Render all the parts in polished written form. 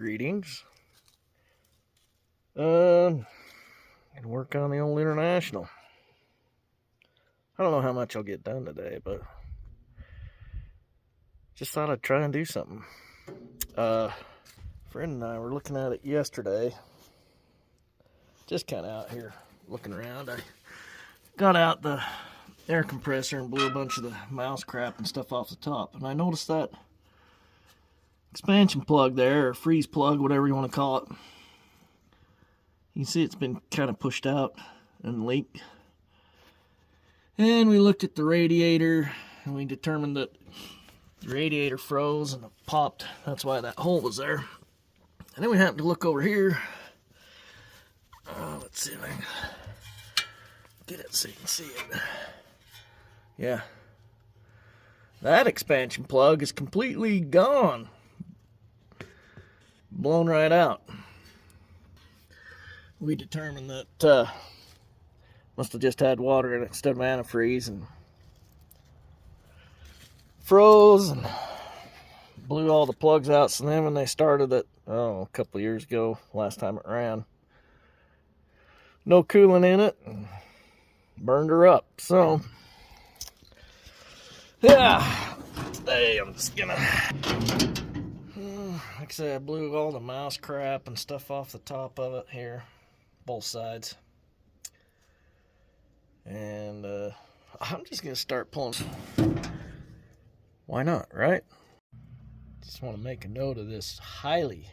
Greetings. And work on the old International. I don't know how much I'll get done today, but just thought I'd try and do something. Friend and I were looking at it yesterday. Just kind of out here looking around. I got out the air compressor and blew a bunch of the mouse crap and stuff off the top. And I noticed that expansion plug there, or freeze plug, whatever you want to call it. You can see it's been kind of pushed out and leaked. And we looked at the radiator and we determined that the radiator froze and it popped. That's why that hole was there. And then we happened to look over here. Let's see if I can get it so you can see it. Yeah. That expansion plug is completely gone. Blown right out. We determined that must have just had water in it instead of antifreeze and froze and blew all the plugs out. So then when they started it, a couple of years ago, last time it ran, no coolant in it, and burned her up. So yeah, today I'm just gonna, like I said, I blew all the mouse crap and stuff off the top of it here, both sides. And I'm just gonna start pulling. Why not, right? Just want to make a note of this highly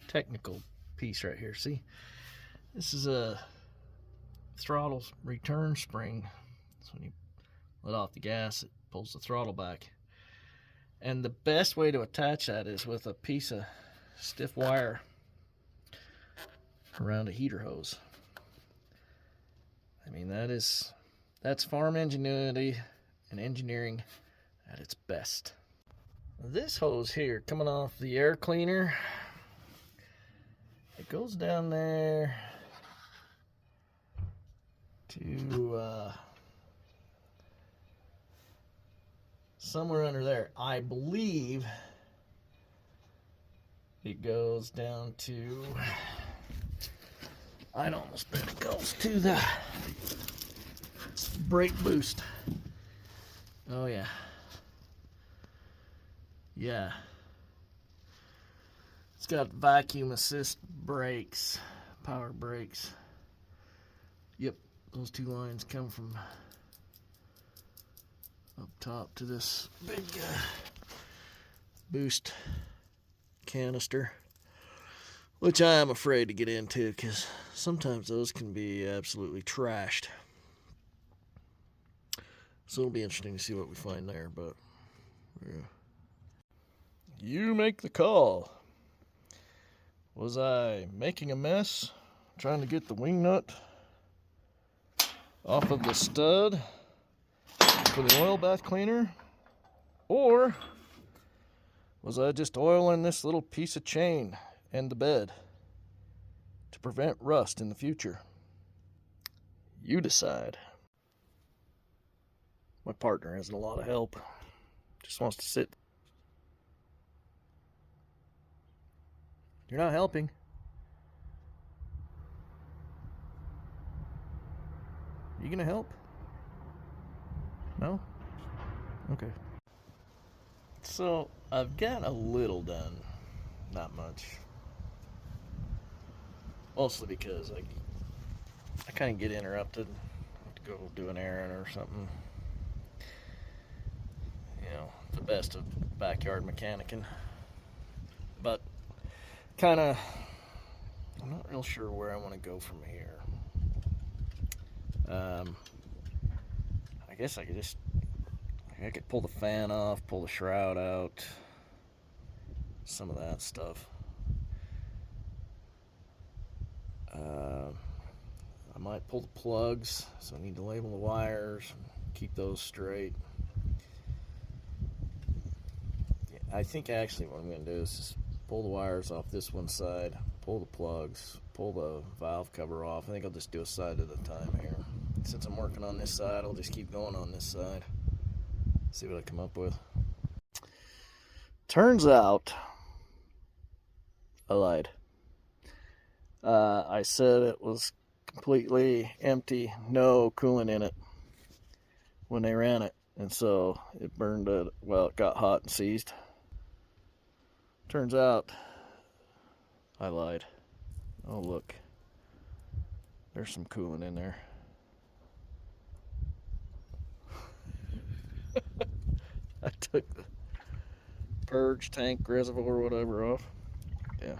technical piece right here. See, this is a throttle return spring. So when you let off the gas, it pulls the throttle back. And the best way to attach that is with a piece of stiff wire around a heater hose. I mean, that's farm ingenuity and engineering at its best. This hose here, coming off the air cleaner, it goes down there to somewhere under there. I believe it goes down to, I'd almost bet it goes to the brake boost. Oh yeah. Yeah. It's got vacuum assist brakes, power brakes. Yep, those two lines come from up top to this big boost canister, which I am afraid to get into because sometimes those can be absolutely trashed. So it'll be interesting to see what we find there, but yeah. You make the call. Was I making a mess trying to get the wing nut off of the stud for the oil bath cleaner? Or was I just oiling this little piece of chain and the bed to prevent rust in the future? You decide. My partner hasn't a lot of help. Just wants to sit. You're not helping. You gonna help? No? Okay. So, I've got a little done. Not much. Mostly because I kind of get interrupted. I have to go do an errand or something. You know, the best of backyard mechanicking. But kind of, I'm not real sure where I want to go from here. I guess I could pull the fan off, pull the shroud out, some of that stuff. I might pull the plugs, so I need to label the wires, keep those straight. I think actually what I'm going to do is just pull the wires off this one side, pull the plugs, pull the valve cover off. I think I'll just do a side at a time here. Since I'm working on this side, I'll just keep going on this side. See what I come up with. Turns out I lied. I said it was completely empty, no coolant in it when they ran it. And so it burned it, well, it got hot and seized. Turns out I lied. Oh, look. There's some coolant in there. I took the purge tank reservoir or whatever off. Yeah.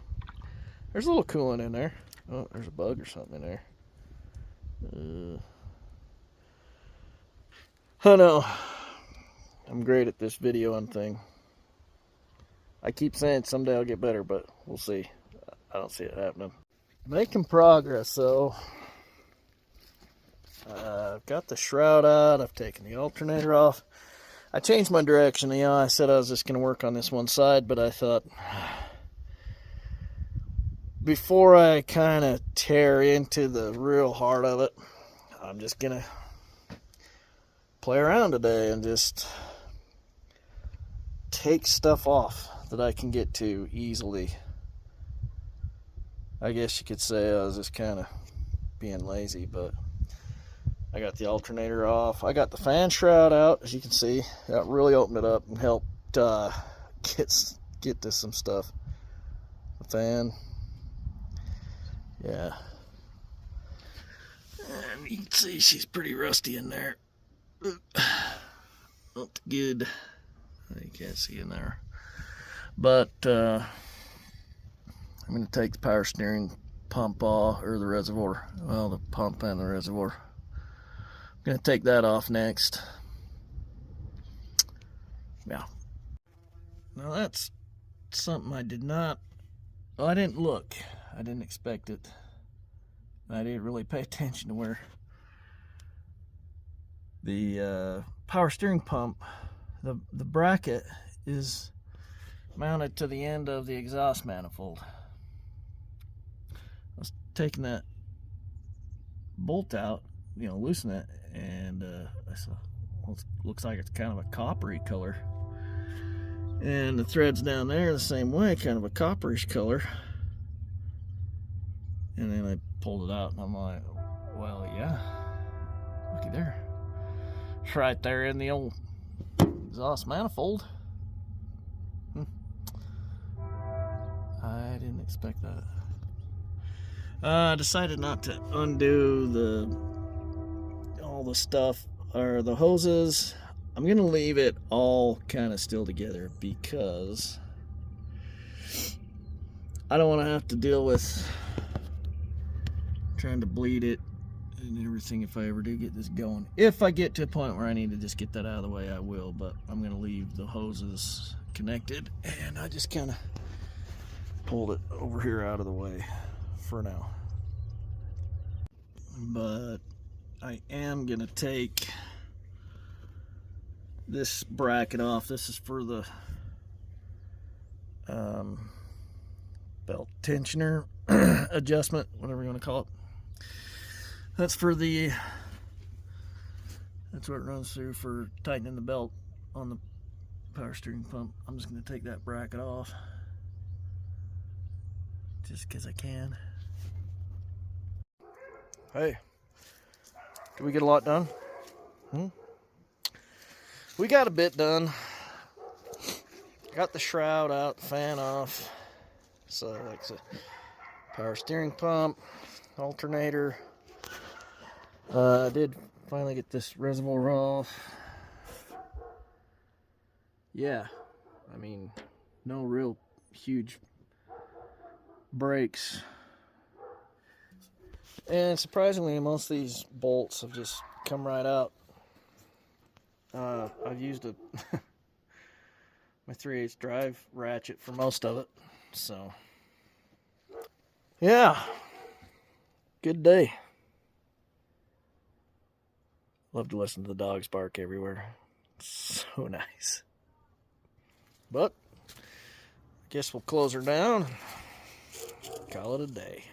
There's a little coolant in there. Oh, there's a bug or something in there. Oh no. I'm great at this videoing thing. I keep saying someday I'll get better, but we'll see. I don't see it happening. Making progress, though. I've got the shroud out. I've taken the alternator off. I changed my direction. You know, I said I was just going to work on this one side, but I thought before I kind of tear into the real heart of it, I'm just going to play around today and just take stuff off that I can get to easily. I guess you could say I was just kind of being lazy, but I got the alternator off. I got the fan shroud out, as you can see. That really opened it up and helped get to some stuff. The fan, yeah. And you can see she's pretty rusty in there. Not good. You can't see in there. But I'm going to take the power steering pump off, or the reservoir. Well, the pump and the reservoir. I'm going to take that off next. Yeah. Now that's something I did not, well, I didn't look. I didn't expect it. I didn't really pay attention to where the power steering pump, the bracket is mounted to the end of the exhaust manifold. I was taking that bolt out, you know, loosen it, and I saw, well, it looks like it's kind of a coppery color, and the threads down there the same way, kind of a copperish color. And then I pulled it out, and I'm like, well, yeah, looky there, it's right there in the old exhaust manifold. I didn't expect that. I decided not to undo all the stuff, or the hoses. I'm gonna leave it all kind of still together because I don't want to have to deal with trying to bleed it and everything if I ever do get this going. If I get to a point where I need to just get that out of the way, I will, but I'm gonna leave the hoses connected, and I just kind of pulled it over here out of the way for now. But I am gonna take this bracket off. This is for the belt tensioner adjustment, whatever you want to call it. That's for the, that's what it runs through for tightening the belt on the power steering pump. I'm just going to take that bracket off just because I can. Hey, did we get a lot done? We got a bit done. Got the shroud out, the fan off. So, like the power steering pump, alternator. I did finally get this reservoir off. Yeah, I mean, no real huge breaks. And surprisingly, most of these bolts have just come right out. I've used my 3/8 drive ratchet for most of it. So, yeah, good day. Love to listen to the dogs bark everywhere. So nice. But I guess we'll close her down. Call it a day.